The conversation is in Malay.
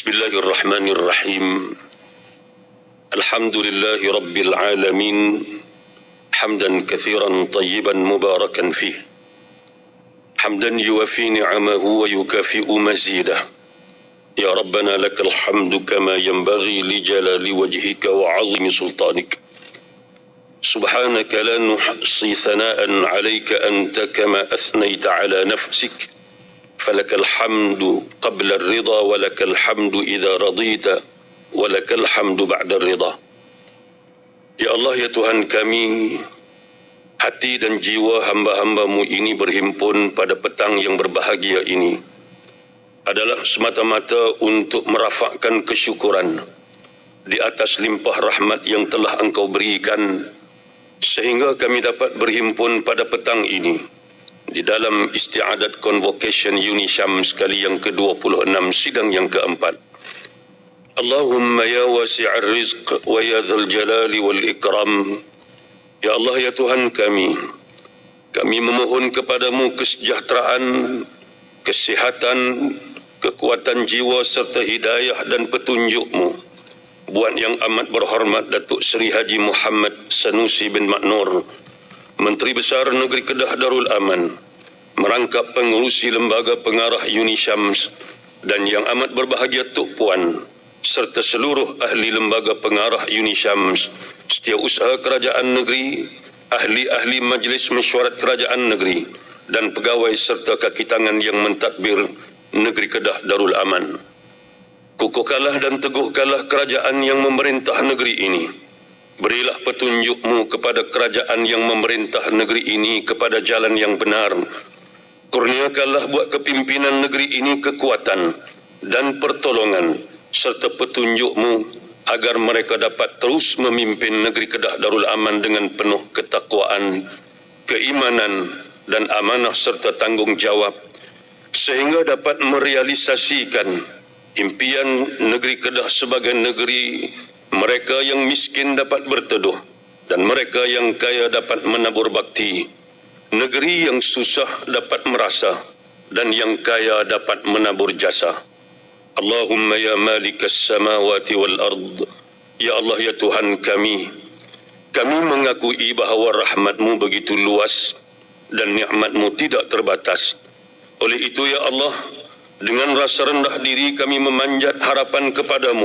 Bismillahirrahmanirrahim. Alhamdulillahi Rabbil Alamin. Hamdan kathiran tayyiban mubarakan fih. Hamdan yuwafi ni'amahu wa yukafi'u mazidah. Ya Rabbana lakal hamdu kama yanbaghi li jalali wajhika wa azimi sultanik. Subhanaka la nuhsi thana'an alayka anta kama athnayta ala nafsik. فلك الحمد قبل الرضا ولك الحمد إذا رضيت ولك الحمد بعد الرضا. Ya Allah, ya Tuhan kami, hati dan jiwa hamba-hamba-Mu ini berhimpun pada petang yang berbahagia ini adalah semata-mata untuk merafakkan kesyukuran di atas limpah rahmat yang telah Engkau berikan sehingga kami dapat berhimpun pada petang ini di dalam istiadat convocation UNISYAM sekali yang ke-26 sidang yang keempat. Allahumma ya wasi'ar rizq wa ya dzal jalali wal ikram. Ya Allah, ya Tuhan kami memohon kepadamu kesejahteraan, kesihatan, kekuatan jiwa serta hidayah dan petunjuk-Mu buat yang amat berhormat Datuk Seri Haji Muhammad Sanusi bin Maknur, Menteri Besar Negeri Kedah Darul Aman, merangkap pengurusi lembaga pengarah UNISYAM dan yang amat berbahagia Tuk Puan serta seluruh ahli lembaga pengarah UNISYAM, Setiausaha Kerajaan Negeri, ahli-ahli Majlis Mesyuarat Kerajaan Negeri dan pegawai serta kaki tangan yang mentadbir Negeri Kedah Darul Aman. Kukuhkanlah dan teguhkanlah kerajaan yang memerintah negeri ini. Berilah petunjuk-Mu kepada kerajaan yang memerintah negeri ini kepada jalan yang benar. Kurniakanlah buat kepimpinan negeri ini kekuatan dan pertolongan serta petunjuk-Mu agar mereka dapat terus memimpin negeri Kedah Darul Aman dengan penuh ketakwaan, keimanan dan amanah serta tanggungjawab sehingga dapat merealisasikan impian negeri Kedah sebagai negeri mereka yang miskin dapat berteduh dan mereka yang kaya dapat menabur bakti. Negeri yang susah dapat merasa dan yang kaya dapat menabur jasa. Allahumma ya malikas samawati wal ard. Ya Allah, ya Tuhan kami mengakui bahawa rahmat-Mu begitu luas dan nikmat-Mu tidak terbatas. Oleh itu ya Allah, dengan rasa rendah diri kami memanjat harapan kepadamu